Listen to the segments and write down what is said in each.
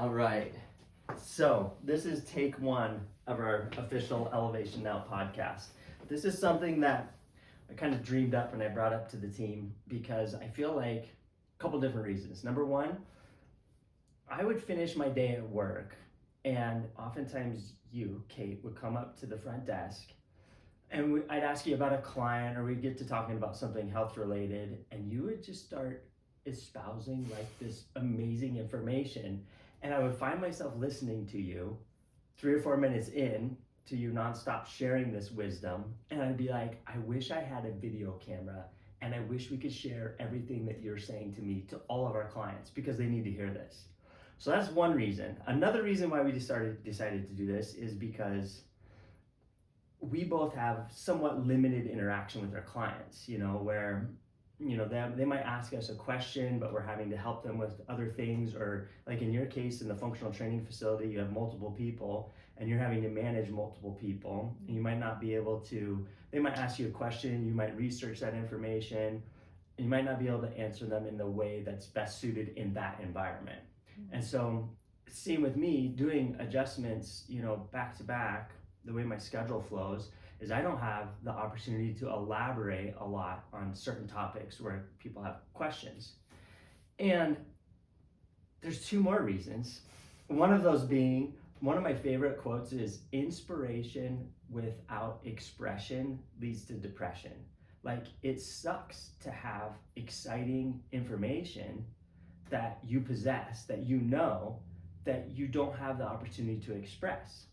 All right. So this is take one of our official Elevation Now podcast. This is something that I kind of dreamed up and I brought up to the team because I feel like a couple different reasons. Number one, I would finish my day at work and oftentimes you, Kait, would come up to the front desk and I'd ask you about a client or we'd get to talking about something health related and you would just start espousing like this amazing information, and I would find myself listening to you 3 or 4 minutes in to you nonstop sharing this wisdom, and I'd be like, I wish I had a video camera and I wish we could share everything that you're saying to me to all of our clients because they need to hear this. So that's one reason. Another reason why we decided to do this is because we both have somewhat limited interaction with our clients, where they might ask us a question, but we're having to help them with other things, or like in your case, in the functional training facility, you have multiple people and you're having to manage multiple people. And you might not be able to, they might ask you a question, you might research that information, and you might not be able to answer them in the way that's best suited in that environment. And so, same with me, doing adjustments, back to back, the way my schedule flows, is I don't have the opportunity to elaborate a lot on certain topics where people have questions. And there's 2 more reasons. One of those being, one of my favorite quotes is, inspiration without expression leads to depression. Like, it sucks to have exciting information that you possess, that that you don't have the opportunity to express.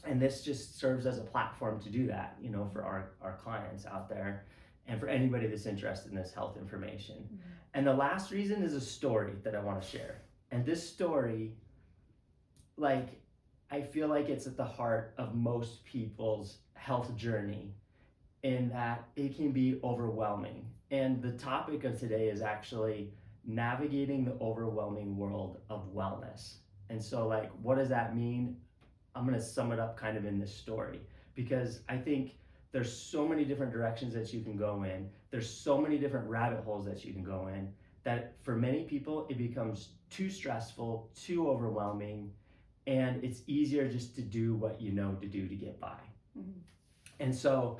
And this just serves as a platform to do that, for our clients out there and for anybody that's interested in this health information. Mm-hmm. And the last reason is a story that I want to share. And this story, I feel like it's at the heart of most people's health journey in that it can be overwhelming. And the topic of today is actually navigating the overwhelming world of wellness. And so what does that mean? I'm going to sum it up kind of in this story, because I think there's so many different directions that you can go in. There's so many different rabbit holes that you can go in that for many people, it becomes too stressful, too overwhelming, and it's easier just to do what you know to do to get by. Mm-hmm. And so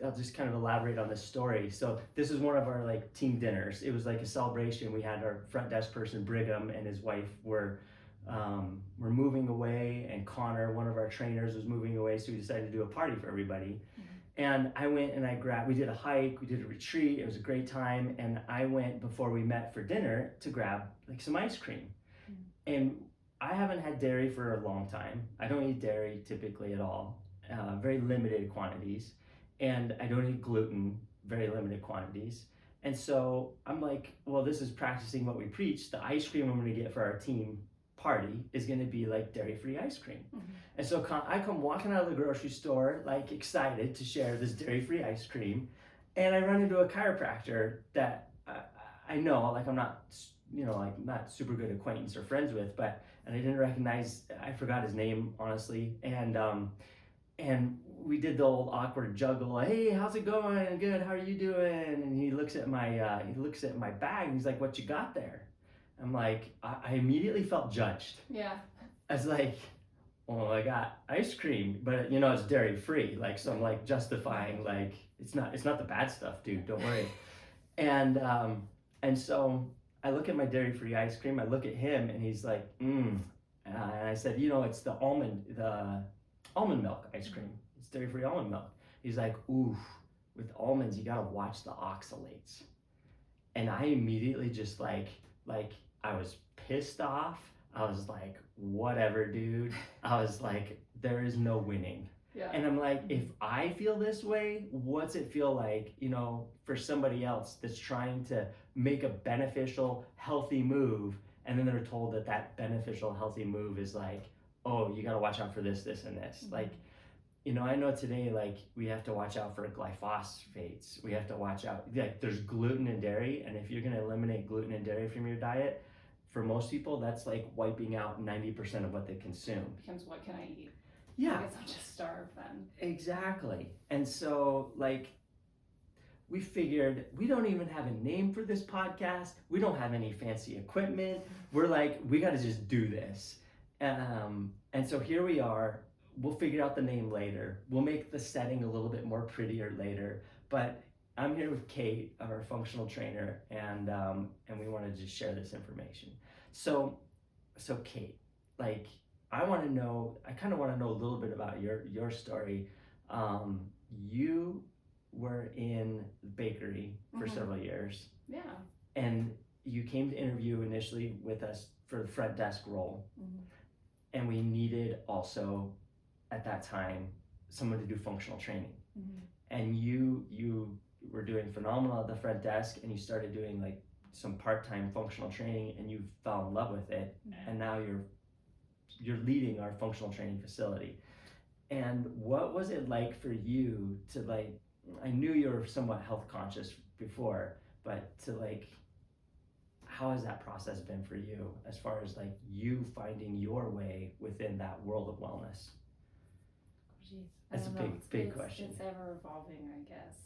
I'll just kind of elaborate on this story. So this is one of our team dinners. It was like a celebration. We had our front desk person, Brigham, and his wife were moving away, and Connor, one of our trainers, was moving away, so we decided to do a party for everybody. Mm-hmm. And I went and we did a hike, we did a retreat, it was a great time, and I went before we met for dinner to grab some ice cream. Mm-hmm. And I haven't had dairy for a long time. I don't eat dairy typically at all, very limited quantities, and I don't eat gluten, very limited quantities. And so I'm like, well, this is practicing what we preach. The ice cream I'm gonna get for our team party is going to be dairy-free ice cream. Mm-hmm. And so I come walking out of the grocery store excited to share this dairy-free ice cream, and I run into a chiropractor that I know I'm not not super good acquaintance or friends with, and I didn't recognize, I forgot his name honestly, and we did the old awkward juggle. Hey, how's it going? Good. How are you doing? And he looks at my bag and he's like, what you got there? I'm like, I immediately felt judged. Yeah. I was like, well, I got ice cream, but it's dairy free. So I'm justifying, it's not the bad stuff, dude, don't worry. And so I look at my dairy free ice cream, I look at him and he's like, and I said, it's the almond milk ice cream. It's dairy free almond milk. He's like, ooh, with almonds, you gotta watch the oxalates. And I immediately just I was pissed off. I was like, whatever, dude. I was like, there is no winning. Yeah. And I'm like, if I feel this way, what's it feel like, for somebody else that's trying to make a beneficial, healthy move, and then they're told that beneficial, healthy move is oh, you got to watch out for this, this, and this. Mm-hmm. I know today, we have to watch out for glyphosates. We have to watch out, there's gluten in dairy, and if you're going to eliminate gluten and dairy from your diet, for most people, that's wiping out 90% of what they consume. It becomes, what can I eat? Yeah. I guess I'll just starve then. Exactly. And so, we figured we don't even have a name for this podcast. We don't have any fancy equipment. We're like, we got to just do this. And so here we are. We'll figure out the name later. We'll make the setting a little bit more prettier later. But I'm here with Kait, our functional trainer, and we want to just share this information. So Kait, like, I kind of want to know a little bit about your story. You were in the bakery for several years. Yeah. And you came to interview initially with us for the front desk role. And we needed also, at that time, someone to do functional training. And you were doing phenomenal at the front desk, and you started doing like some part-time functional training, and you fell in love with it. And now you're leading our functional training facility. And what was it like for you to, like, I knew you were somewhat health conscious before, but to, like, how has that process been for you as far as like you finding your way within that world of wellness? Jeez, That's a big question. It's ever evolving, I guess.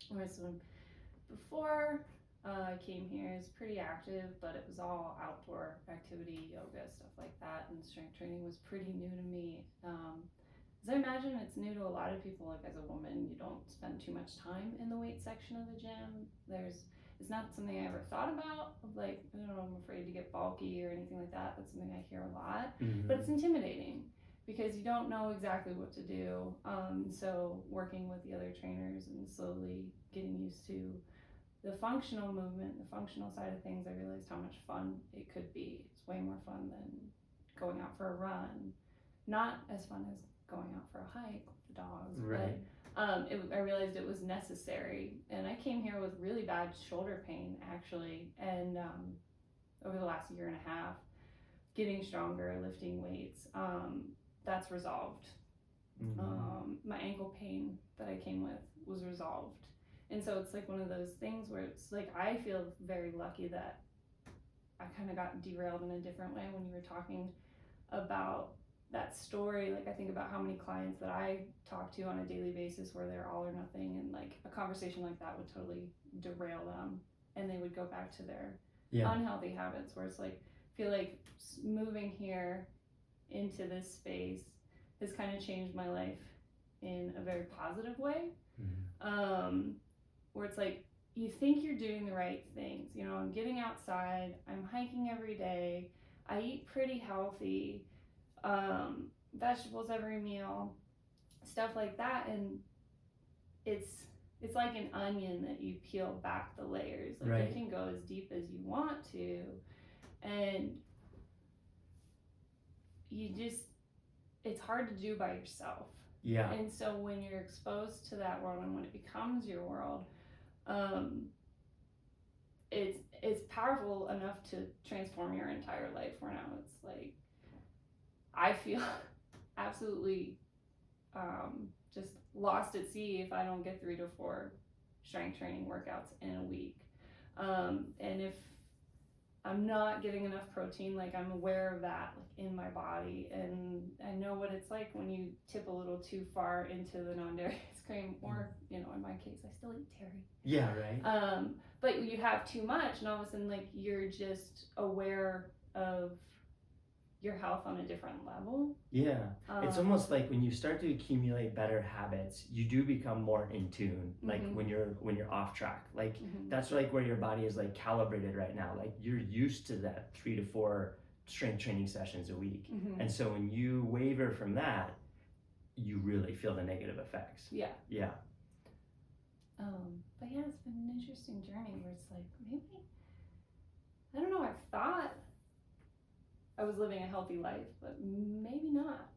Whereas before I came here, it was pretty active, but it was all outdoor activity, yoga, stuff like that, and strength training was pretty new to me. As I imagine it's new to a lot of people. Like, as a woman, you don't spend too much time in the weight section of the gym. It's not something I ever thought about, of like, I don't know, I'm afraid to get bulky or anything like that. That's something I hear a lot, but it's intimidating because you don't know exactly what to do. So working with the other trainers and slowly getting used to the functional movement, the functional side of things, I realized how much fun it could be. It's way more fun than going out for a run. Not as fun as going out for a hike with the dogs, right. But I realized it was necessary. And I came here with really bad shoulder pain, actually, and over the last year and a half, getting stronger, lifting weights, that's resolved. My ankle pain that I came with was resolved. And so it's like one of those things where it's like, I feel very lucky that I kind of got derailed in a different way. When you were talking about that story, like, I think about how many clients that I talk to on a daily basis where they're all or nothing, and like a conversation like that would totally derail them, and they would go back to their unhealthy habits, where it's like, I feel like moving here into this space has kind of changed my life in a very positive way. Where it's like, you think you're doing the right things. You know, I'm getting outside, I'm hiking every day, I eat pretty healthy, vegetables every meal, stuff like that, and it's like an onion that you peel back the layers. Like, right. You can go as deep as you want to, and it's hard to do by yourself. Yeah. And so when you're exposed to that world, and when it becomes your world, it's powerful enough to transform your entire life, where now it's like, I feel absolutely just lost at sea if I don't get 3 to 4 strength training workouts in a week. And if I'm not getting enough protein, like, I'm aware of that, like, in my body, and I know what it's like when you tip a little too far into the non-dairy ice cream, or, you know, in my case, I still eat dairy. Yeah, right. But you have too much, and all of a sudden, like, you're just aware of your health on a different level. Yeah. It's almost like when you start to accumulate better habits, you do become more in tune, like when you're off track. Like, that's like where your body is like calibrated right now. Like, you're used to that 3 to 4 strength training sessions a week. And so when you waver from that, you really feel the negative effects. Yeah. Yeah. But yeah, it's been an interesting journey where it's like, maybe, I don't know, I thought I was living a healthy life, but maybe not.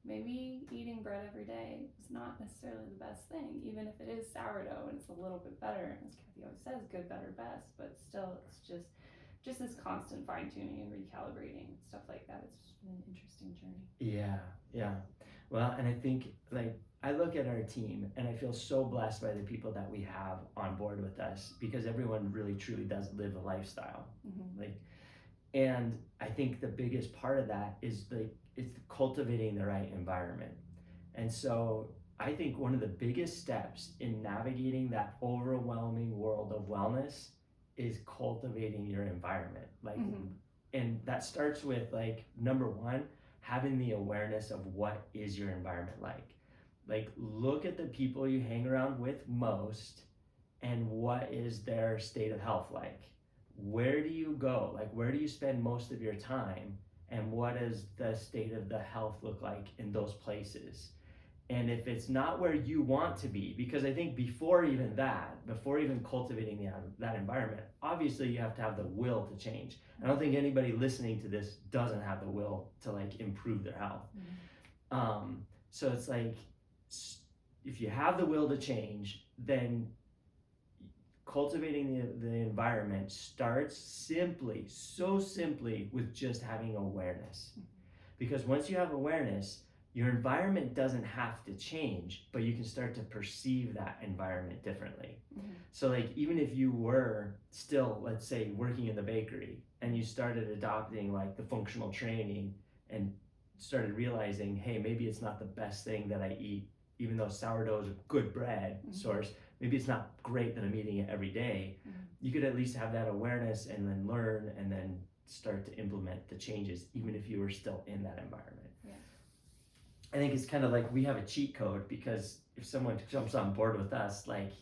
Maybe eating bread every day is not necessarily the best thing, even if it is sourdough and it's a little bit better. And as Kathy always says, good, better, best. But still, it's just this constant fine tuning and recalibrating and stuff like that. It's just been an interesting journey. Yeah. Well, and I think, like, I look at our team and I feel so blessed by the people that we have on board with us, because everyone really truly does live a lifestyle. And I think the biggest part of that is it's cultivating the right environment. And so I think one of the biggest steps in navigating that overwhelming world of wellness is cultivating your environment. Like, and that starts with like number one, having the awareness of what is your environment like. Like, look at the people you hang around with most and what is their state of health like. Where do you go? Like, where do you spend most of your time? And what does the state of the health look like in those places? And if it's not where you want to be, because I think before even cultivating that environment, obviously you have to have the will to change. I don't think anybody listening to this doesn't have the will to like improve their health. So it's like, if you have the will to change, then cultivating the environment starts so simply with just having awareness. Because once you have awareness, your environment doesn't have to change, but you can start to perceive that environment differently. So like, even if you were still, let's say, working in the bakery and you started adopting like the functional training and started realizing, hey, maybe it's not the best thing that I eat, even though sourdough is a good bread source, maybe it's not great that I'm eating it every day. You could at least have that awareness and then learn and then start to implement the changes, even if you were still in that environment. I think it's kind of like we have a cheat code, because if someone jumps on board with us, like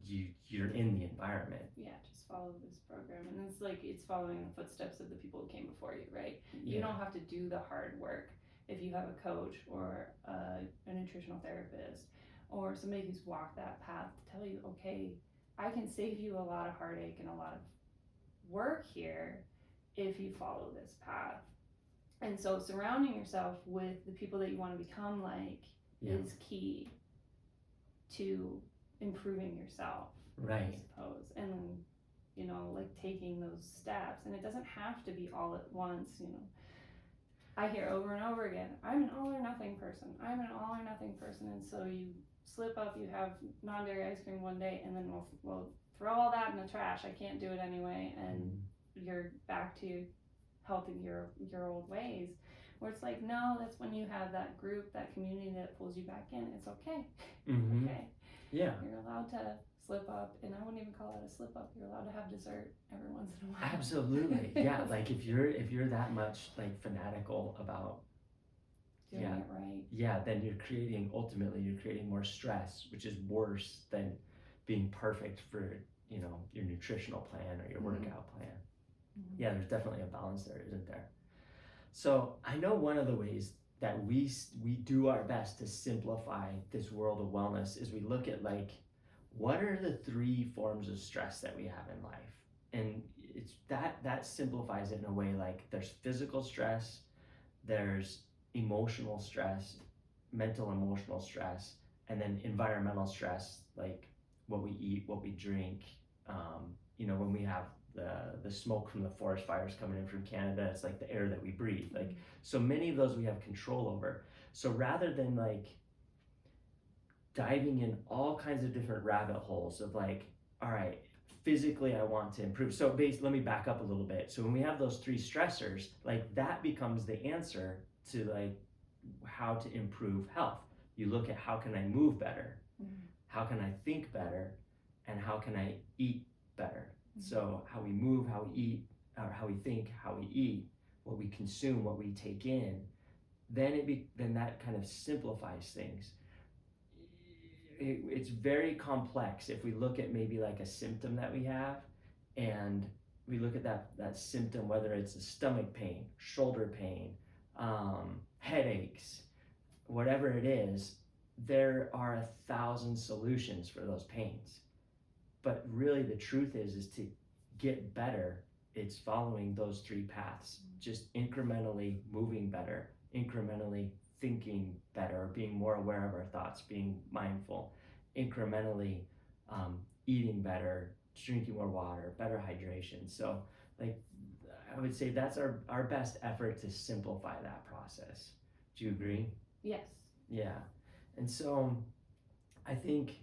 you're in the environment. Yeah, just follow this program. And it's like, it's following the footsteps of the people who came before you, right? Yeah. You don't have to do the hard work if you have a coach or a nutritional therapist or somebody who's walked that path to tell you, okay, I can save you a lot of heartache and a lot of work here if you follow this path. And so surrounding yourself with the people that you want to become like is key to improving yourself, right? I suppose. And then, you know, like taking those steps, and it doesn't have to be all at once. You know, I hear over and over again, I'm an all or nothing person. I'm an all or nothing person. And so you slip up, you have non-dairy ice cream one day, and then we'll throw all that in the trash. I can't do it anyway. And you're back to healthy your old ways, where it's like, no, that's when you have that group, that community that pulls you back in. It's okay. Okay. Yeah. You're allowed to slip up, and I wouldn't even call it a slip up. You're allowed to have dessert every once in a while. Absolutely. Yeah. Like if you're that much like fanatical about doing it right. Yeah, then you're creating more stress, which is worse than being perfect for, you know, your nutritional plan or your workout plan. Yeah, there's definitely a balance there, isn't there? So I know one of the ways that we do our best to simplify this world of wellness is we look at like, what are the 3 forms of stress that we have in life? And it's that simplifies it in a way, like there's physical stress, there's emotional stress, mental emotional stress, and then environmental stress, like what we eat, what we drink. You know, when we have the smoke from the forest fires coming in from Canada, it's like the air that we breathe. Like, so many of those we have control over. So rather than like diving in all kinds of different rabbit holes of like, all right, physically I want to improve. So let me back up a little bit. So when we have those 3 stressors, like that becomes the answer to like how to improve health. You look at, how can I move better? How can I think better? And how can I eat better? So how we move, how we eat, or how we think, how we eat, what we consume, what we take in, then that kind of simplifies things. It's very complex if we look at maybe like a symptom that we have, and we look at that symptom, whether it's a stomach pain, shoulder pain, headaches, whatever it is, there are 1,000 solutions for those pains. But really the truth is to get better, it's following those 3 paths, just incrementally moving better, incrementally thinking better, being more aware of our thoughts, being mindful, incrementally eating better, drinking more water, better hydration. So like, I would say that's our best effort to simplify that process. Do you agree? Yes. Yeah. And so I think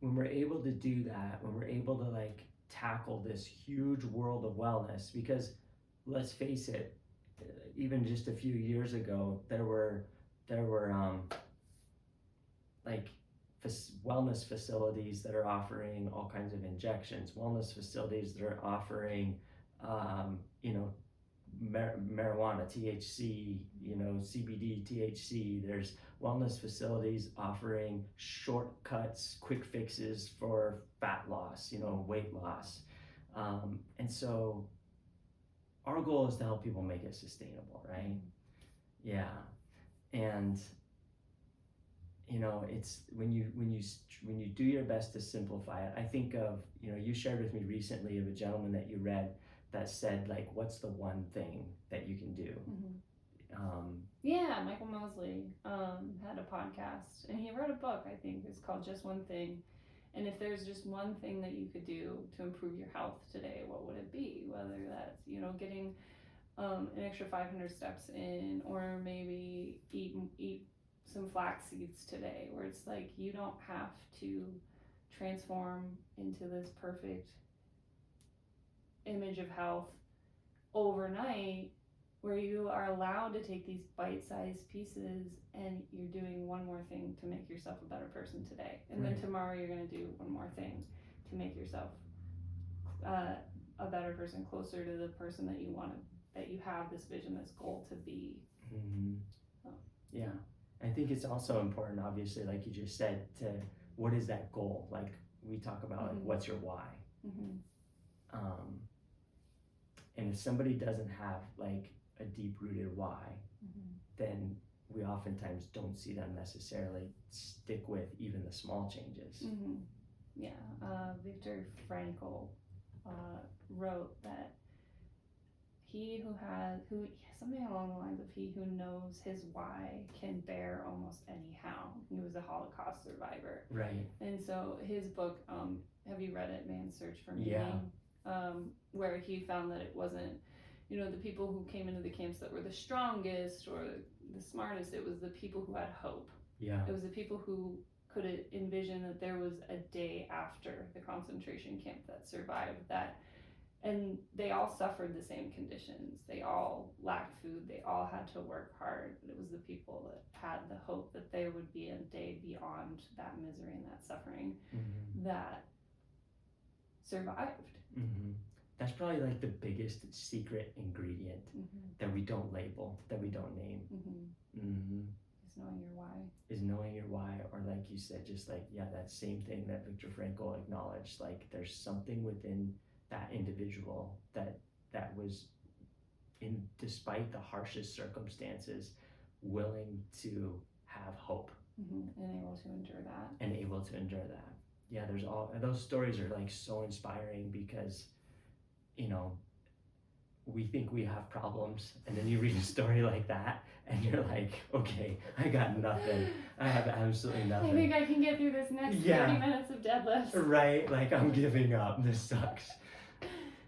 when we're able to do that, when we're able to like tackle this huge world of wellness, because let's face it, even just a few years ago, there were like wellness facilities that are offering all kinds of injections, wellness facilities that are offering, you know, marijuana, THC, you know, CBD, THC. There's wellness facilities offering shortcuts, quick fixes for fat loss, you know, weight loss. And so our goal is to help people make it sustainable, right? Yeah. And you know, it's when you do your best to simplify it. I think of, you know, you shared with me recently of a gentleman that you read that said, like, what's the one thing that you can do? Yeah, Michael Mosley had a podcast, and he wrote a book, I think it's called Just One Thing. And if there's just one thing that you could do to improve your health today, what would it be? Whether that's, you know, getting an extra 500 steps in, or maybe eat some flax seeds today, where it's like you don't have to transform into this perfect image of health overnight, where you are allowed to take these bite-sized pieces and you're doing one more thing to make yourself a better person today, and then tomorrow you're going to do one more thing to make yourself a better person, closer to the person that you want to, that you have this vision, this goal to be. Yeah, I think it's also important, obviously, like you just said, to what is that goal? Like we talk about, like, what's your why? And if somebody doesn't have like a deep-rooted why, then we oftentimes don't see them necessarily stick with even the small changes. Yeah, Viktor Frankl wrote that something along the lines of he who knows his why can bear almost any how. He was a Holocaust survivor. Right. And so his book, have you read it, Man's Search for Meaning? Yeah. Where he found that it wasn't, you know, the people who came into the camps that were the strongest or the smartest. It was the people who had hope. Yeah. It was the people who could envision that there was a day after the concentration camp that survived that. And they all suffered the same conditions. They all lacked food. They all had to work hard. It was the people that had the hope that there would be a day beyond that misery and that suffering that survived. That's probably like the biggest secret ingredient that we don't label, that we don't name. Is knowing your why. Is knowing your why, or like you said, just like, yeah, that same thing that Viktor Frankl acknowledged, like there's something within that individual that was, in despite the harshest circumstances, willing to have hope and able to endure that. Yeah, there's all those stories are like so inspiring, because you know, we think we have problems, and then you read a story like that and you're like, okay, I got nothing. I have absolutely nothing. I think I can get through this next 30 minutes of deadlifts. Right, like I'm giving up, this sucks.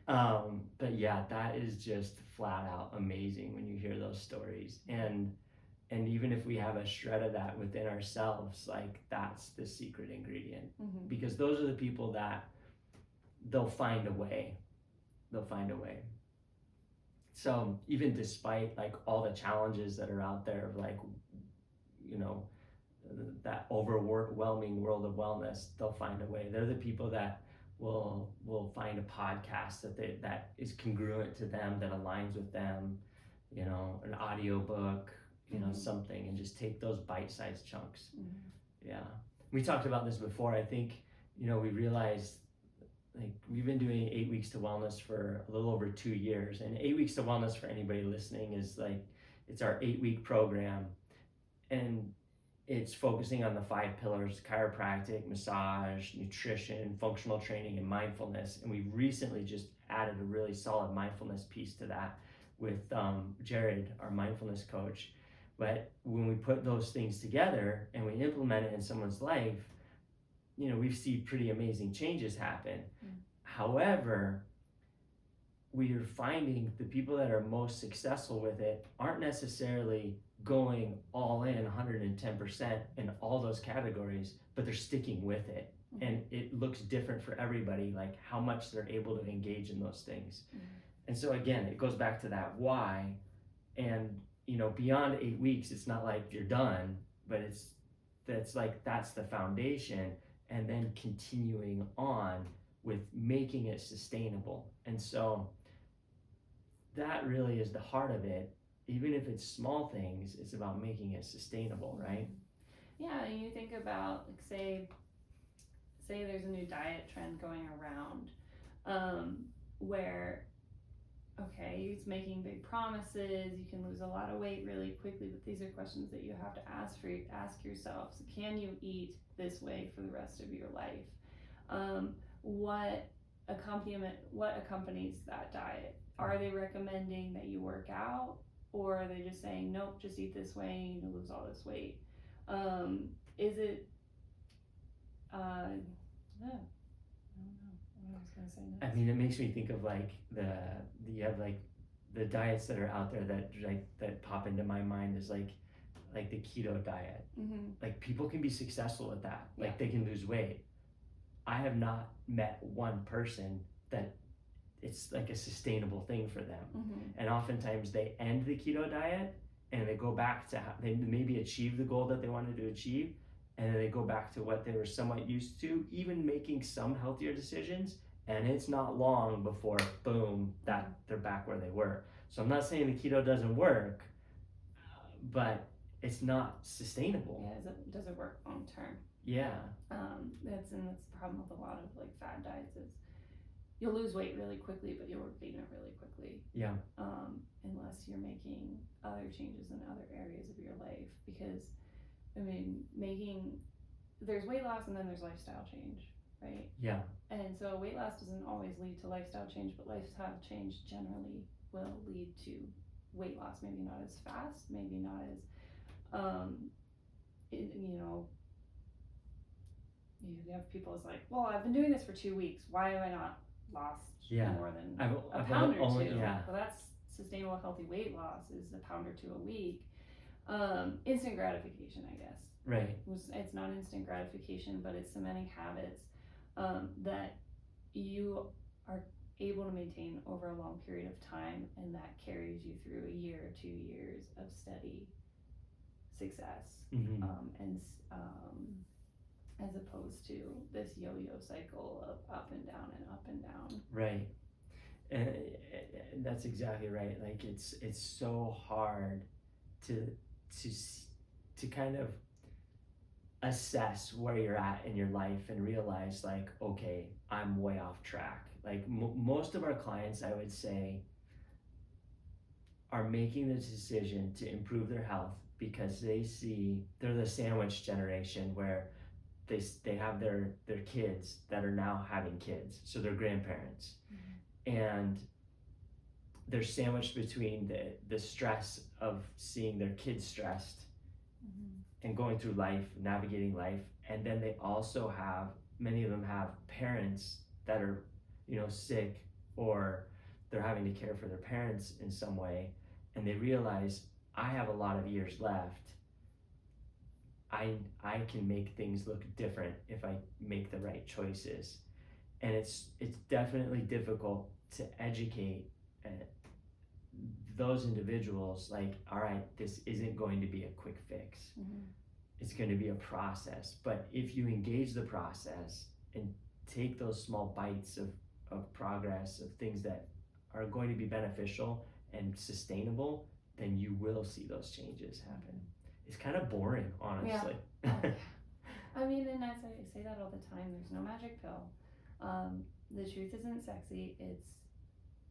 But yeah, that is just flat out amazing when you hear those stories. And even if we have a shred of that within ourselves, like that's the secret ingredient. Because those are the people that they'll find a way. So even despite like all the challenges that are out there of like, you know, that overwhelming world of wellness, they'll find a way. They're the people that will find a podcast that is congruent to them, that aligns with them, you know, an audiobook, you know, something, and just take those bite-sized chunks. Yeah. We talked about this before. I think, you know, we realized, like, we've been doing 8 weeks to wellness for a little over 2 years, and 8 weeks to wellness, for anybody listening, is like, it's our 8-week program, and it's focusing on the 5 pillars: chiropractic, massage, nutrition, functional training, and mindfulness. And we recently just added a really solid mindfulness piece to that with Jared, our mindfulness coach. But when we put those things together and we implement it in someone's life, you know, we see pretty amazing changes happen. However, we are finding the people that are most successful with it aren't necessarily going all in 110% in all those categories, but they're sticking with it. And it looks different for everybody, like how much they're able to engage in those things. And so again, it goes back to that why. And you know, beyond 8 weeks, it's not like you're done, but it's that's the foundation, and then continuing on with making it sustainable. And so that really is the heart of it. Even if it's small things, it's about making it sustainable, right? Yeah, and you think about, like, say there's a new diet trend going around, where, okay, it's making big promises, you can lose a lot of weight really quickly, but these are questions that you have to ask yourself. So can you eat this way for the rest of your life? What accompanies that diet? Are they recommending that you work out, or are they just saying, nope, just eat this way and you'll lose all this weight? Is it, no, I don't know what I was gonna say next. I mean, it makes me think of like you have like the diets that are out there that pop into my mind is like the keto diet. Mm-hmm. Like, people can be successful at that. Yeah. Like, they can lose weight. I have not met one person that it's like a sustainable thing for them. Mm-hmm. And oftentimes they end the keto diet and they go back to they maybe achieve the goal that they wanted to achieve, and then they go back to what they were somewhat used to, even making some healthier decisions, and it's not long before, boom, that they're back where they were. So I'm not saying the keto doesn't work, but it's not sustainable. Yeah, does it work long term? Yeah. That's the problem with a lot of like fad diets is you'll lose weight really quickly, but you'll regain it really quickly. Yeah. Unless you're making other changes in other areas of your life, because I mean, there's weight loss and then there's lifestyle change, right? Yeah. And so weight loss doesn't always lead to lifestyle change, but lifestyle change generally will lead to weight loss. Maybe not as fast, maybe not as, you have people it's like, well, I've been doing this for 2 weeks. Why have I not lost more than a pound or two? Yeah. Well, that's sustainable, healthy weight loss is a pound or two a week. Instant gratification, I guess. Right. It's not instant gratification, but it's cementing habits that you are able to maintain over a long period of time, and that carries you through a year or 2 years of steady success. Mm-hmm. As opposed to this yo-yo cycle of up and down and up and down. Right. And that's exactly right. Like, it's so hard to kind of assess where you're at in your life and realize, like, okay, I'm way off track. Like, most of our clients, I would say, are making the decision to improve their health because they're the sandwich generation where they have their kids that are now having kids, so they're grandparents. Mm-hmm. And they're sandwiched between the stress of seeing their kids stressed, mm-hmm. and going through life, navigating life, and then they also many of them have parents that are, sick, or they're having to care for their parents in some way, and they realize, I have a lot of years left. I can make things look different if I make the right choices. And it's definitely difficult to educate those individuals, like, all right, this isn't going to be a quick fix. Mm-hmm. It's going to be a process. But if you engage the process and take those small bites of progress, of things that are going to be beneficial and sustainable, then you will see those changes happen. It's kind of boring, honestly. Yeah. I mean, and I say that all the time, there's no magic pill. The truth isn't sexy. It's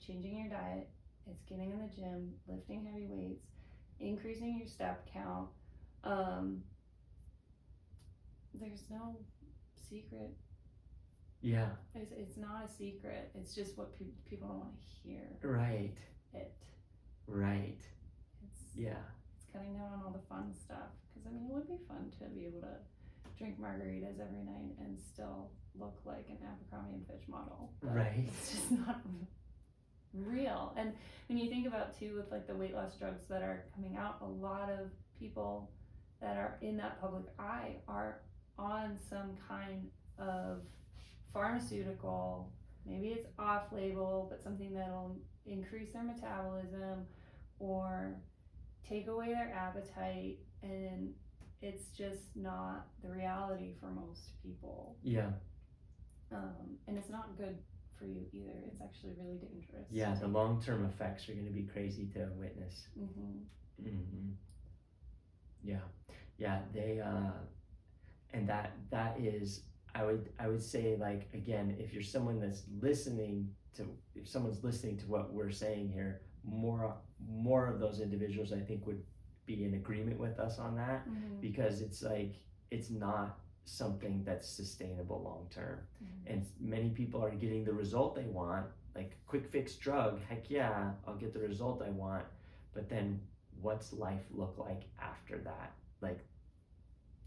changing your diet. It's getting in the gym, lifting heavy weights, increasing your step count. There's no secret. Yeah. It's not a secret. It's just what people don't want to hear. Right. Right. It's cutting down on all the fun stuff, because I mean, it would be fun to be able to drink margaritas every night and still look like an Abercrombie and Fitch model. Right. It's just not real. And when you think about too, with like the weight loss drugs that are coming out, a lot of people that are in that public eye are on some kind of pharmaceutical, maybe it's off label, but something that'll increase their metabolism or take away their appetite, and it's just not the reality for most people. Yeah. And it's not good for you either. It's actually really dangerous. Yeah, the long-term effects are going to be crazy to witness. Yeah, yeah, they and that is, I would say, like, again, if you're someone that's listening to, if someone's listening to what we're saying here, more of those individuals I think would be in agreement with us on that, because it's like, it's not something that's sustainable long term. And many people are getting the result they want, like quick fix drug, heck yeah, I'll get the result I want, but then what's life look like after that? Like,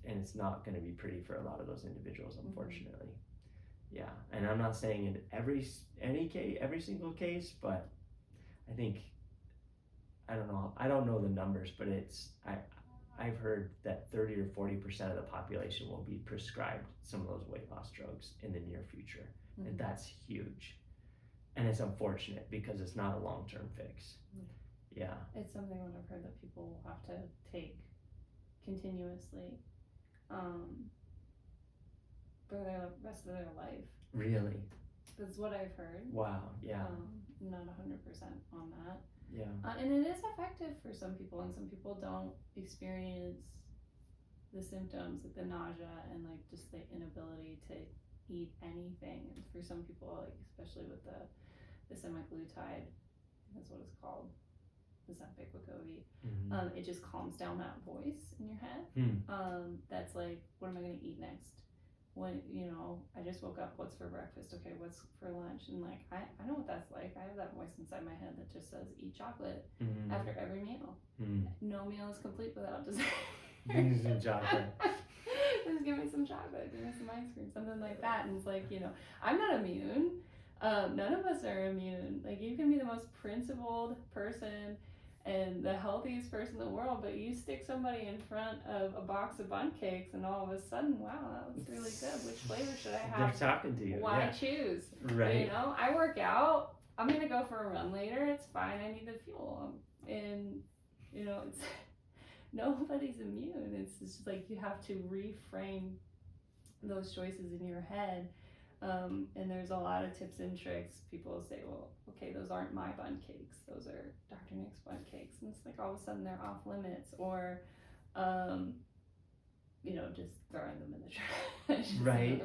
and it's not going to be pretty for a lot of those individuals, unfortunately. Yeah, and I'm not saying in every single case, but I think, I don't know the numbers, but I've heard that 30 or 40% of the population will be prescribed some of those weight loss drugs in the near future, and that's huge. And it's unfortunate because it's not a long-term fix. Yeah. It's something that I've heard that people will have to take continuously for the rest of their life. Really? That's what I've heard. Wow, yeah. I'm not 100% on that. Yeah. And it is effective for some people, and some people don't experience the symptoms, like the nausea and like just the inability to eat anything. And for some people, like especially with the semaglutide, that's what it's called, the Wegovy, it just calms down that voice in your head. That's like, what am I going to eat next? When, I just woke up, what's for breakfast? Okay, what's for lunch? And like, I know what that's like. I have that voice inside my head that just says, eat chocolate after every meal. No meal is complete without dessert. Give me some chocolate. Just give me some chocolate, give me some ice cream, something like that. And it's like, I'm not immune. None of us are immune. Like, you can be the most principled person and the healthiest person in the world, but you stick somebody in front of a box of bundt cakes and all of a sudden, wow, that looks really good. Which flavor should I have? They're talking to you. Why choose? Right. I work out. I'm going to go for a run later. It's fine. I need the fuel. And, it's nobody's immune. It's just like you have to reframe those choices in your head. And there's a lot of tips and tricks. People say, well, okay, those aren't my bundt cakes. Those are Dr. Nick's bundt cakes. And it's like all of a sudden they're off limits, or, just throwing them in the trash. Right.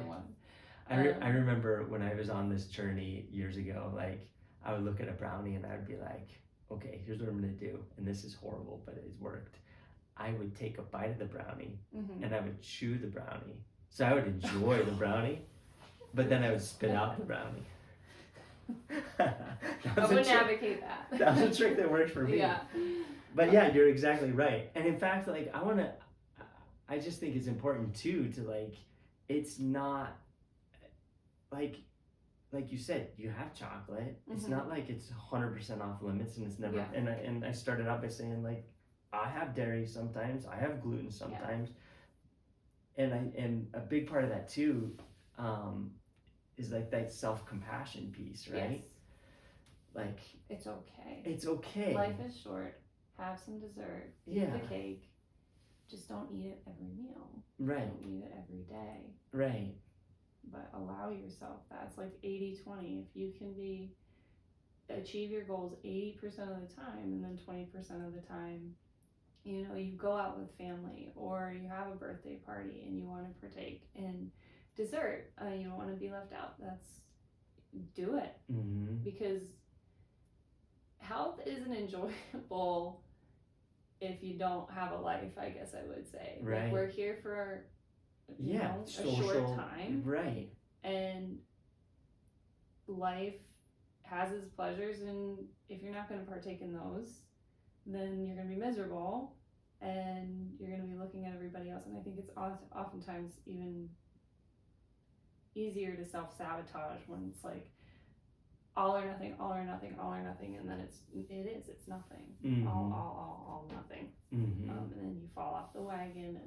I remember when I was on this journey years ago, like I would look at a brownie and I would be like, okay, here's what I'm going to do. And this is horrible, but it's worked. I would take a bite of the brownie and I would chew the brownie. So I would enjoy the brownie. But then I would spit out the brownie. I would advocate that. That was a trick that worked for me. Yeah. But yeah, you're exactly right. And in fact, like, I just think it's important too to, like, it's not like you said, you have chocolate. It's not like it's 100% off limits, and it's never. Yeah. And I started out by saying, like, I have dairy sometimes, I have gluten sometimes, and a big part of that too. Is like that self-compassion piece, right? Yes. Like, it's okay. It's okay. Life is short. Have some dessert. Eat the cake. Just don't eat it every meal. Right. Don't eat it every day. Right. But allow yourself. That's like 80-20. If you can achieve your goals 80% of the time, and then 20% of the time, you go out with family, or you have a birthday party and you want to partake in dessert, you don't want to be left out. Do it. Because health isn't enjoyable if you don't have a life, I guess I would say. Right. Like, we're here for a short time. Right. And life has its pleasures, and if you're not going to partake in those, then you're going to be miserable and you're going to be looking at everybody else. And I think it's oftentimes even easier to self-sabotage when it's like all or nothing, and then it's nothing. All nothing. And then you fall off the wagon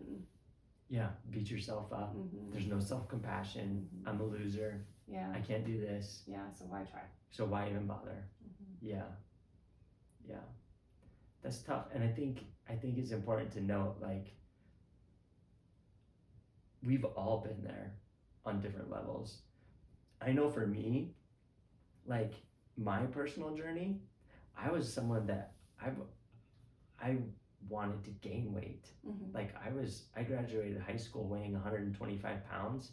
and beat yourself up. There's no self-compassion. I'm a loser. I can't do this. So why try? So why even bother? That's tough. And I think it's important to note, like, we've all been there on different levels. I know for me, like my personal journey, I was someone that I wanted to gain weight. Like I graduated high school weighing 125 pounds,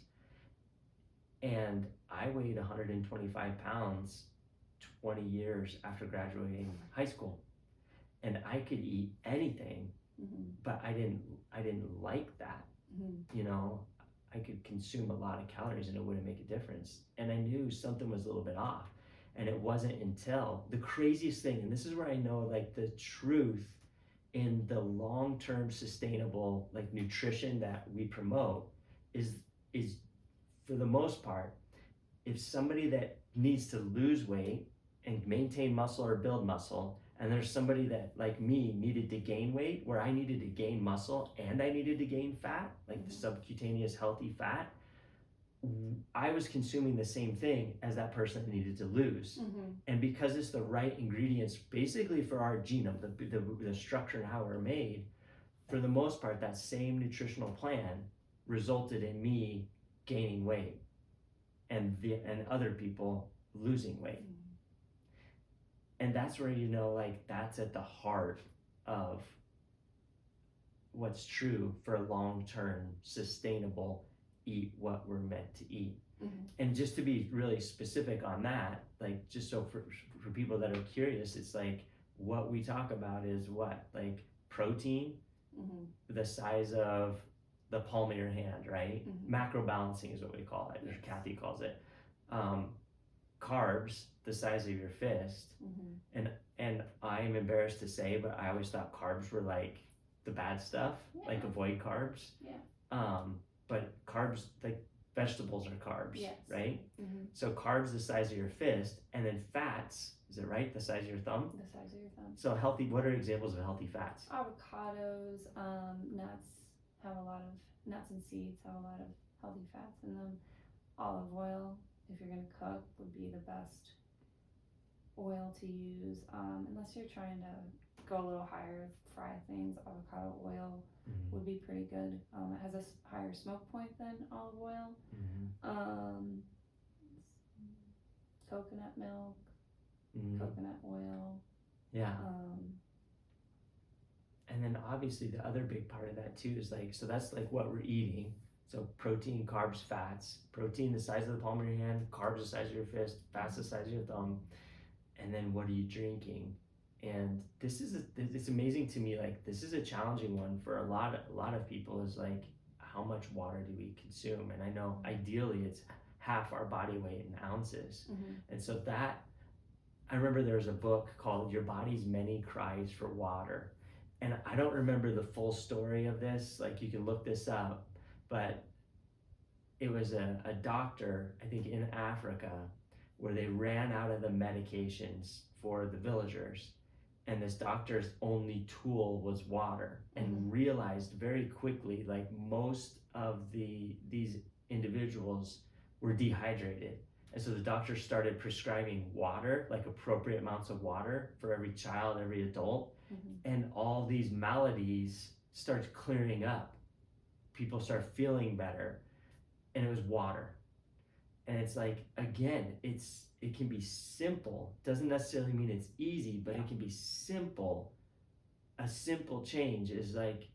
and I weighed 125 pounds 20 years after graduating high school, and I could eat anything, but I didn't like that. You know, I could consume a lot of calories and it wouldn't make a difference, and I knew something was a little bit off. And it wasn't until the craziest thing, and this is where I know like the truth in the long-term sustainable like nutrition that we promote is for the most part, if somebody that needs to lose weight and maintain muscle or build muscle, and there's somebody that like me needed to gain weight, where I needed to gain muscle and I needed to gain fat, like the subcutaneous healthy fat, I was consuming the same thing as that person needed to lose. And because it's the right ingredients basically for our genome, the structure and how we're made, for the most part that same nutritional plan resulted in me gaining weight and other people losing weight. And that's where, you know, like that's at the heart of what's true for long-term sustainable eat what we're meant to eat. And just to be really specific on that, like just so for people that are curious, it's like what we talk about is what, like protein, the size of the palm of your hand, right? Macro balancing is what we call it, or Kathy calls it. Carbs, the size of your fist. And I'm embarrassed to say, but I always thought carbs were like the bad stuff, like avoid carbs. But carbs, like vegetables are carbs, right? So carbs the size of your fist, and then fats, is it right? The size of your thumb? The size of your thumb. So healthy, what are examples of healthy fats? Avocados, nuts have a lot of, nuts and seeds have a lot of healthy fats in them. Olive oil, if you're gonna cook, would be the best oil to use, unless you're trying to go a little higher, fry things. Avocado oil would be pretty good. It has a higher smoke point than olive oil. Coconut milk, coconut oil. And then obviously the other big part of that too is like, so that's like what we're eating. So protein, carbs, fats. Protein the size of the palm of your hand, carbs the size of your fist, fats the size of your thumb. And then what are you drinking? And this is it's amazing to me, like this is a challenging one for a lot of people, is like how much water do we consume? And I know ideally it's half our body weight in ounces. And so that, I remember there was a book called Your Body's Many Cries for Water, and I don't remember the full story of this, like you can look this up, but it was a doctor, I think in Africa, where they ran out of the medications for the villagers, and this doctor's only tool was water, and realized very quickly like most of these individuals were dehydrated. And so the doctor started prescribing water, like appropriate amounts of water for every child, every adult, and all these maladies starts clearing up. People start feeling better, and it was water. And it's like, again, it can be simple. Doesn't necessarily mean it's easy, but it can be simple. A simple change is like,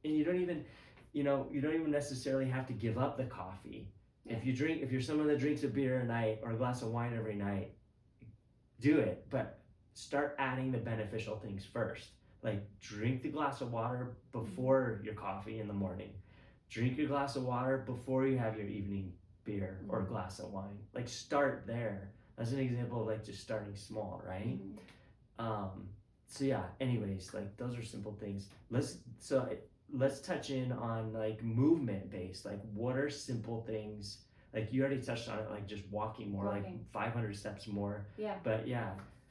and you don't even necessarily have to give up the coffee. If you're someone that drinks a beer a night or a glass of wine every night, do it, but start adding the beneficial things first. Like drink the glass of water before your coffee in the morning. Drink your glass of water before you have your evening beer or a glass of wine. Like start there. That's an example of like just starting small, right? So yeah, anyways, like those are simple things. Let's touch in on like movement based. Like what are simple things? Like you already touched on it, like just walking more, like 500 steps more. But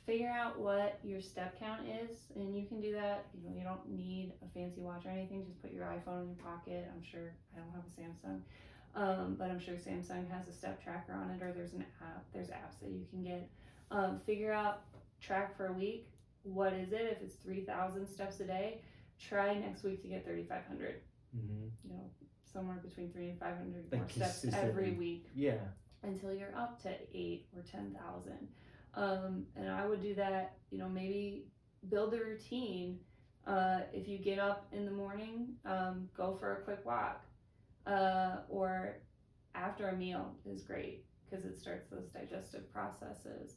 figure out what your step count is, and you can do that. You don't need a fancy watch or anything. Just put your iPhone in your pocket. I'm sure, I don't have a Samsung, but I'm sure Samsung has a step tracker on it, or there's an app. There's apps that you can get. Figure out, track for a week. What is it? If it's 3,000 steps a day, try next week to get 3,500. somewhere between 300 and 500 Like more steps consistently. every week Yeah. until you're up to 8 or 10,000. And I would do that, maybe build a routine. If you get up in the morning, go for a quick walk, or after a meal is great because it starts those digestive processes.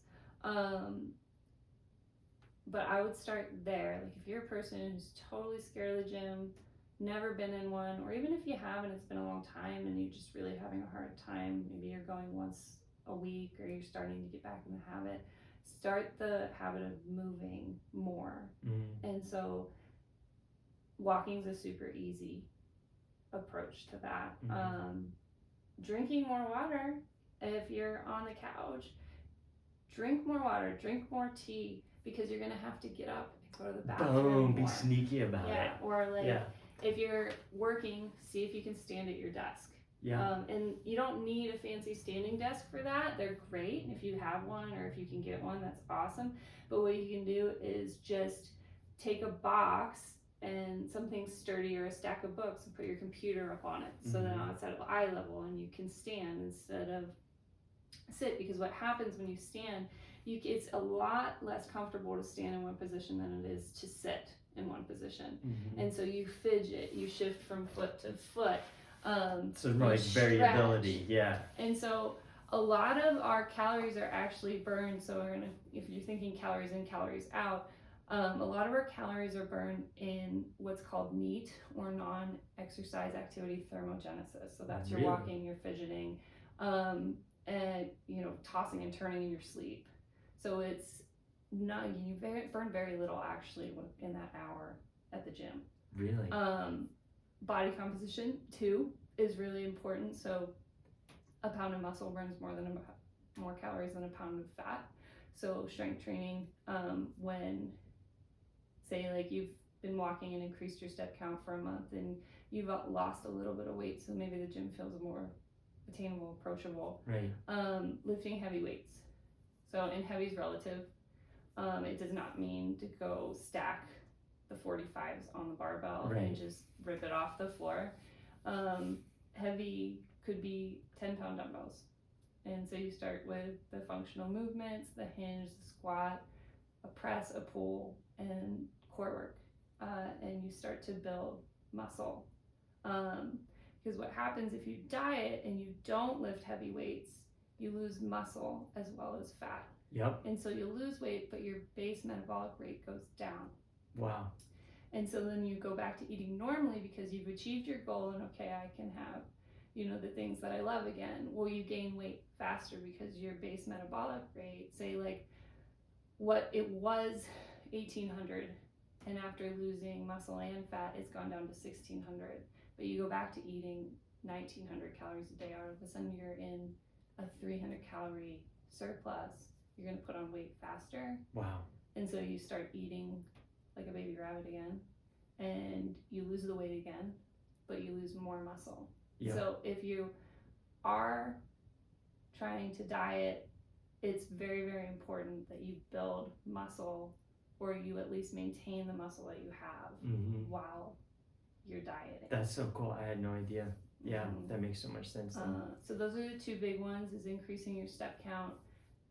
But I would start there. Like if you're a person who's totally scared of the gym, never been in one, or even if you have and it's been a long time and you're just really having a hard time, maybe you're going once a week or you're starting to get back in the habit, start the habit of moving more. And so walking is a super easy approach to that. Drinking more water. If you're on the couch, drink more water, drink more tea, because you're gonna have to get up and go to the bathroom. Boom, be more. sneaky about it. Yeah, or like if you're working, see if you can stand at your desk. Yeah. And you don't need a fancy standing desk for that. They're great, and if you have one or if you can get one, that's awesome. But what you can do is just take a box and something sturdy or a stack of books and put your computer up on it, so then it's at eye level and you can stand instead of sit, because what happens when you stand, it's a lot less comfortable to stand in one position than it is to sit in one position. And so you fidget, you shift from foot to foot. So more like variability, yeah. And so a lot of our calories are actually burned. So if you're thinking calories in, calories out, a lot of our calories are burned in what's called NEAT, or non-exercise activity thermogenesis. So that's your walking, your fidgeting, and tossing and turning in your sleep. So it's not, you burn very little actually in that hour at the gym. Really? Body composition too is really important. So a pound of muscle burns more calories than a pound of fat. So strength training, when say like you've been walking and increased your step count for a month and you've lost a little bit of weight, so maybe the gym feels more attainable, approachable. Right. Lifting heavy weights. So, and heavy is relative. It does not mean to go stack the 45s on the barbell and just rip it off the floor. Heavy could be 10-pound dumbbells. And so you start with the functional movements, the hinge, the squat, a press, a pull, and core work. And you start to build muscle. Because what happens if you diet and you don't lift heavy weights, you lose muscle as well as fat. Yep. And so you lose weight, but your base metabolic rate goes down. Wow. And so then you go back to eating normally because you've achieved your goal and okay, I can have, the things that I love again. Well, you gain weight faster because your base metabolic rate, say like what it was 1800, and after losing muscle and fat, it's gone down to 1600. But you go back to eating 1900 calories a day, all of a sudden you're in a 300 calorie surplus. You're going to put on weight faster. Wow. And so you start eating like a baby rabbit again, and you lose the weight again, but you lose more muscle. Yeah. So if you are trying to diet, it's very, very important that you build muscle, or you at least maintain the muscle that you have while you're dieting. That's so cool. I had no idea. Yeah, that makes so much sense. So those are the two big ones, is increasing your step count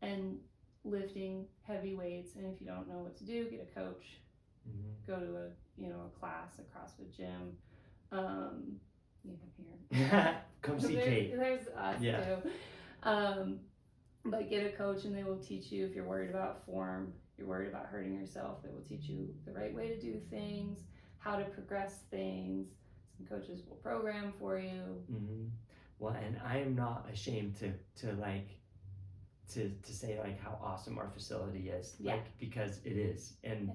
and lifting heavy weights. And if you don't know what to do, get a coach. Go to a class, a CrossFit gym. Here. Come see Kait. There's us too. But get a coach and they will teach you, if you're worried about form, you're worried about hurting yourself, they will teach you the right way to do things, how to progress things. Some coaches will program for you. Well, and I am not ashamed to say like how awesome our facility is, because it is, and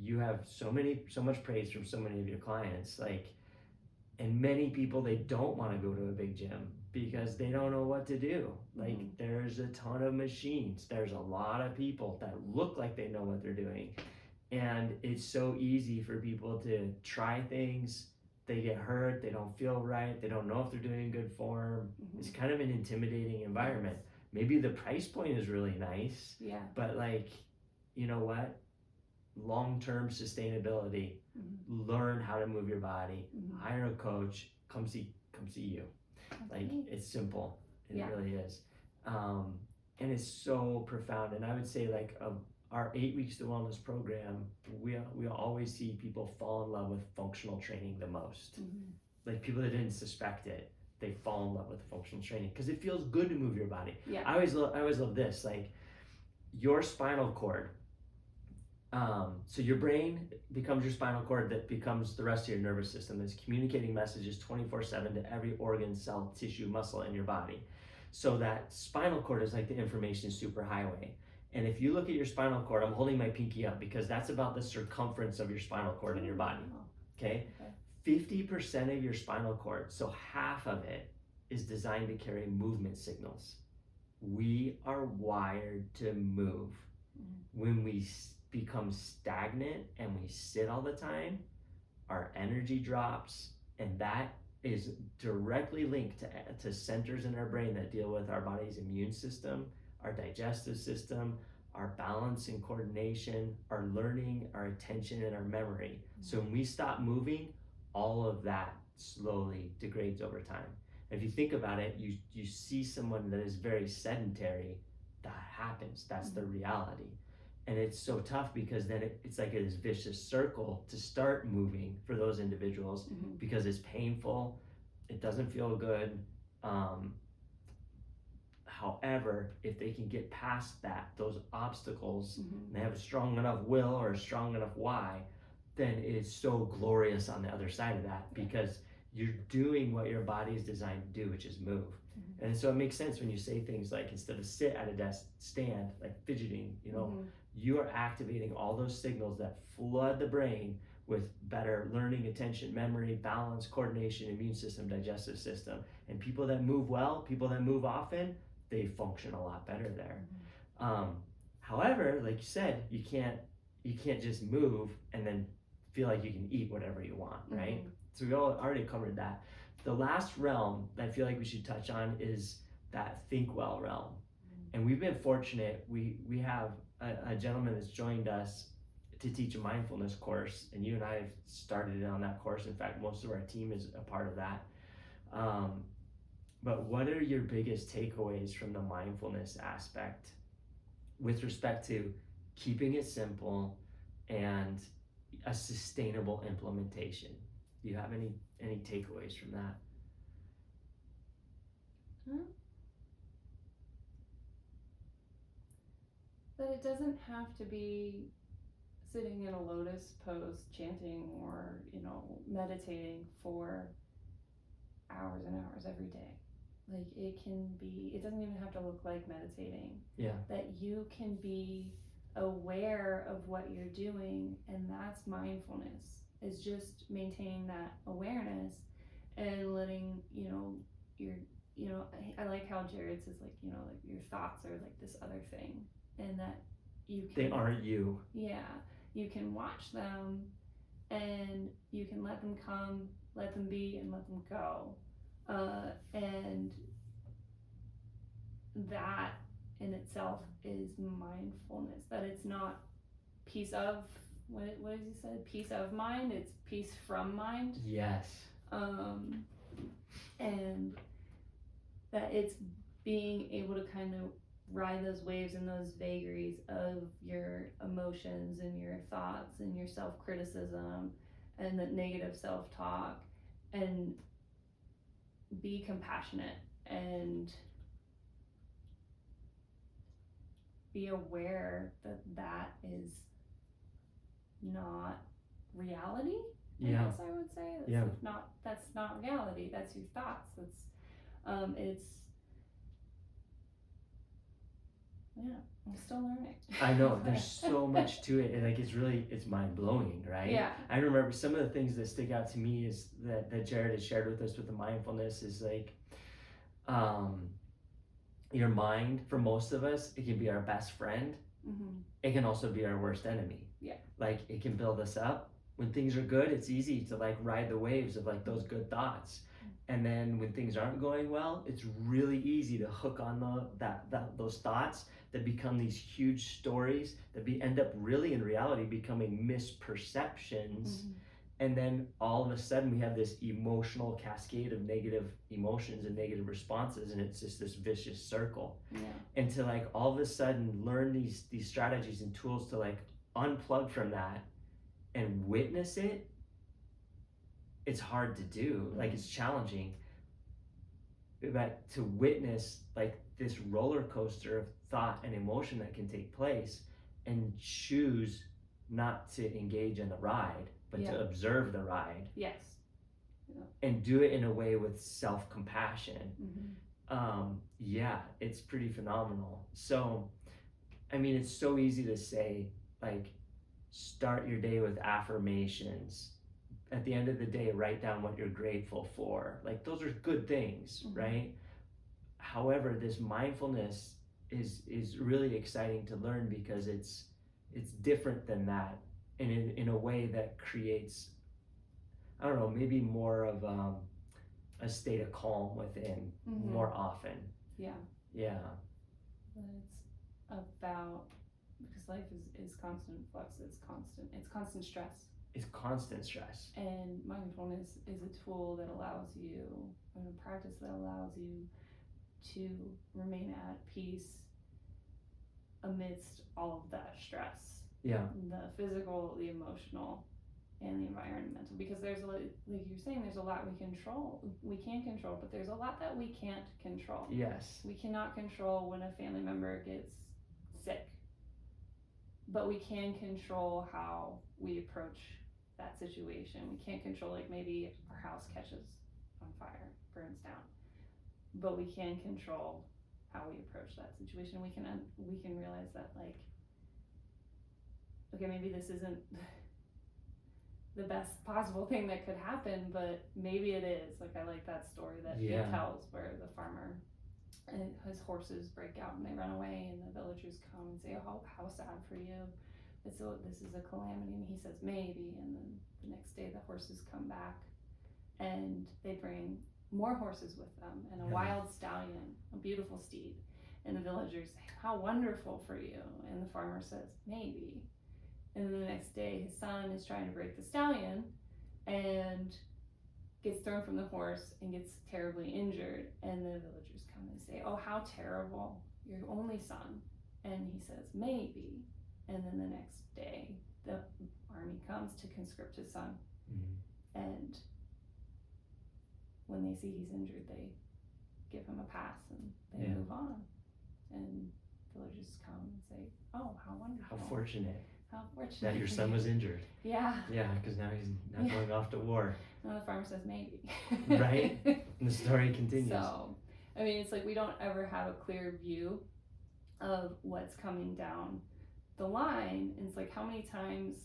you have so much praise from so many of your clients, and many people, they don't want to go to a big gym because they don't know what to do. There's a ton of machines, there's a lot of people that look like they know what they're doing, and it's so easy for people to try things. They get hurt, they don't feel right, they don't know if they're doing good form. It's kind of an intimidating environment. Maybe the price point is really nice, but you know what? Long-term sustainability, learn how to move your body, hire a coach, come see you. Like, Okay. it's simple. It Yeah. really is. And it's so profound. And I would say, like, our 8 weeks to wellness program, we always see people fall in love with functional training the most. Mhm. Like, people that didn't suspect it, they fall in love with functional training because it feels good to move your body. Yeah. I always love this, like, your spinal cord. So your brain becomes your spinal cord, that becomes the rest of your nervous system. That's communicating messages 24/7 to every organ, cell, tissue, muscle in your body. So that spinal cord is like the information superhighway. And if you look at your spinal cord, I'm holding my pinky up because that's about the circumference of your spinal cord in your body. Okay? 50% of your spinal cord, so half of it, is designed to carry movement signals. We are wired to move. When we become stagnant and we sit all the time, our energy drops, and that is directly linked to centers in our brain that deal with our body's immune system, our digestive system, our balance and coordination, our learning, our attention, and our memory. So when we stop moving, all of that slowly degrades over time. If you think about it, you see someone that is very sedentary, that happens. That's the reality. And it's so tough because then it's like this vicious circle to start moving for those individuals because it's painful, it doesn't feel good. However, if they can get past those obstacles, and they have a strong enough will or a strong enough why, then it's so glorious on the other side of that because you're doing what your body is designed to do, which is move. And so it makes sense when you say things like, instead of sit at a desk, stand, like fidgeting, you are activating all those signals that flood the brain with better learning, attention, memory, balance, coordination, immune system, digestive system. And people that move well, people that move often, they function a lot better there. However, like you said, you can't just move and then feel like you can eat whatever you want, right? So we already covered that. The last realm that I feel like we should touch on is that think well realm. And we've been fortunate. We have a gentleman that's joined us to teach a mindfulness course, and you and I have started on that course. In fact, most of our team is a part of that. But what are your biggest takeaways from the mindfulness aspect with respect to keeping it simple and a sustainable implementation? Do you have any takeaways from that? That it doesn't have to be sitting in a lotus pose chanting or meditating for hours and hours every day. Like, it doesn't even have to look like meditating. Yeah. That you can be aware of what you're doing, and that's mindfulness, is just maintaining that awareness and letting I like how Jared says, like, like your thoughts are like this other thing, and that they aren't you. Yeah, you can watch them and you can let them come, let them be, and let them go. And that in itself is mindfulness. That it's not peace of, what did he say? Peace of mind. It's peace from mind. Yes. And that it's being able to kind of ride those waves and those vagaries of your emotions and your thoughts and your self-criticism and the negative self-talk, and be compassionate and be aware that that is not reality. I guess I would say that's not reality. That's your thoughts. That's I'm still learning. I know, there's so much to it, and like it's mind-blowing, right? Yeah. I remember some of the things that stick out to me is that Jared has shared with us with the mindfulness is like your mind, for most of us, it can be our best friend. It can also be our worst enemy. Yeah. Like, it can build us up. When things are good, it's easy to like ride the waves of like those good thoughts. And then when things aren't going well, it's really easy to hook on those thoughts that become these huge stories that end up really in reality becoming misperceptions. And then all of a sudden we have this emotional cascade of negative emotions and negative responses, and it's just this vicious circle. Yeah. And to like all of a sudden learn these strategies and tools to like unplug from that and witness it, it's hard to do. Like it's challenging. But to witness like this roller coaster of thought and emotion that can take place and choose not to engage in the ride, but to observe the ride. Yes. Yeah. And do it in a way with self-compassion. Yeah, it's pretty phenomenal. So, I mean, it's so easy to say, like, start your day with affirmations. At the end of the day, write down what you're grateful for. Like, those are good things, right? However, this mindfulness is really exciting to learn because it's different than that, and in a way that creates, I don't know, maybe more of a state of calm within more often. Yeah. Yeah. But it's about, because life is constant flux, it's constant stress. It's constant stress. And mindfulness is a tool that allows you, and a practice that allows you to remain at peace amidst all of that stress. Yeah. The physical, the emotional, and the environmental. Because there's, like you're saying, there's a lot we can control, but there's a lot that we can't control. Yes. We cannot control when a family member gets sick, but we can control how we approach that situation. We can't control, like, maybe our house catches on fire, burns down, but we can control how we approach that situation. We can realize that, like, okay, maybe this isn't the best possible thing that could happen, but maybe it is. Like, I like that story that he tells where the farmer and his horses break out and they run away, and the villagers come and say, oh, how sad for you. This is a calamity. And he says, maybe. And then the next day the horses come back and they bring more horses with them and a wild stallion, a beautiful steed. And the villagers say, how wonderful for you. And the farmer says, maybe. And then the next day his son is trying to break the stallion and gets thrown from the horse and gets terribly injured. And the villagers come and say, oh, how terrible, your only son. And he says, maybe. And then the next day the army comes to conscript his son. And when they see he's injured, they give him a pass and they move on. And villagers come and say, oh, how wonderful. How fortunate. How fortunate. That your son was injured. Yeah. Yeah, because now he's not going off to war. And the farmer says, maybe. Right? And the story continues. So, I mean, it's like we don't ever have a clear view of what's coming down the line. And it's like, how many times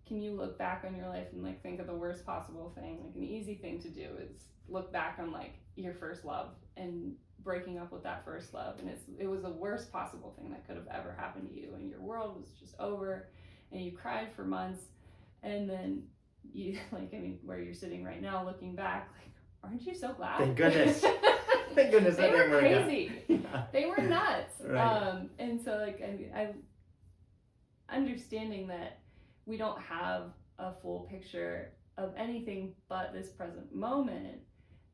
can you look back on your life and like think of the worst possible thing? Like, an easy thing to do is look back on like your first love and breaking up with that first love, and it was the worst possible thing that could have ever happened to you, and your world was just over, and you cried for months, and then you, like, I mean, where you're sitting right now looking back, like, aren't you so glad? Thank goodness. Thank goodness. They were crazy. Yeah. They were nuts. Right. And so, like, I understanding that we don't have a full picture of anything but this present moment,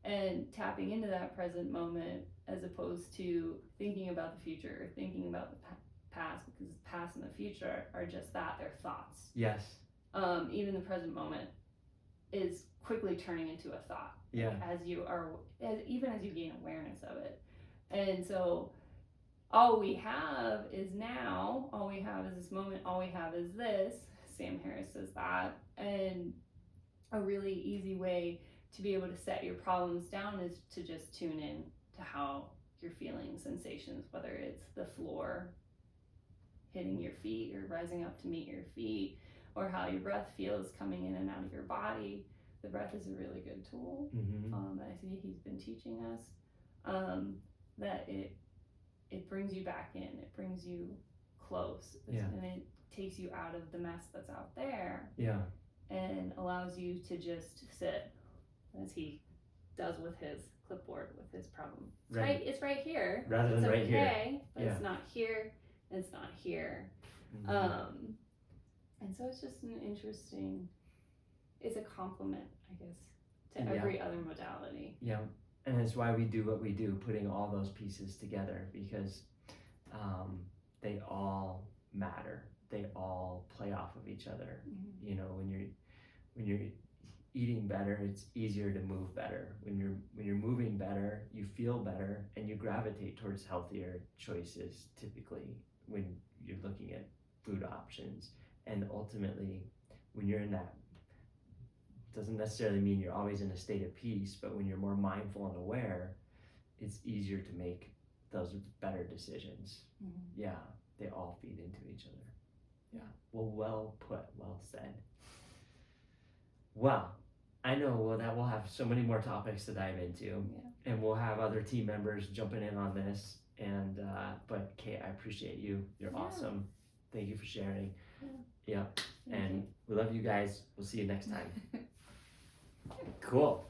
and tapping into that present moment as opposed to thinking about the future or thinking about the past, because the past and the future are just that, they're thoughts. Yes. Even the present moment is quickly turning into a thought. Yeah. Even as you gain awareness of it. And so all we have is now, all we have is this moment, all we have is this. Sam Harris says that. And a really easy way to be able to set your problems down is to just tune in to how you're feeling, sensations, whether it's the floor hitting your feet or rising up to meet your feet, or how your breath feels coming in and out of your body. The breath is a really good tool. I see he's been teaching us that it brings you back in, it brings you close, and it takes you out of the mess that's out there, and allows you to just sit, as he does with his clipboard, with his problem. It's right here. Rather than right here. But it's not here, and it's not here. And so it's just an interesting is a complement, I guess, to Yeah. every other modality. Yeah, and it's why we do what we do, putting all those pieces together, because they all matter. They all play off of each other. Mm-hmm. You know, when you're eating better, it's easier to move better. When you're moving better, you feel better, and you gravitate towards healthier choices. Typically, when you're looking at food options, and ultimately, when you're in that, doesn't necessarily mean you're always in a state of peace, but when you're more mindful and aware, it's easier to make those better decisions. Mm-hmm. Yeah, they all feed into each other. Yeah, well put, well said. Well, I know that we'll have so many more topics to dive into, and we'll have other team members jumping in on this. And but Kait, I appreciate you. You're awesome. Thank you for sharing. Yeah, and we love you guys. We'll see you next time. Cool.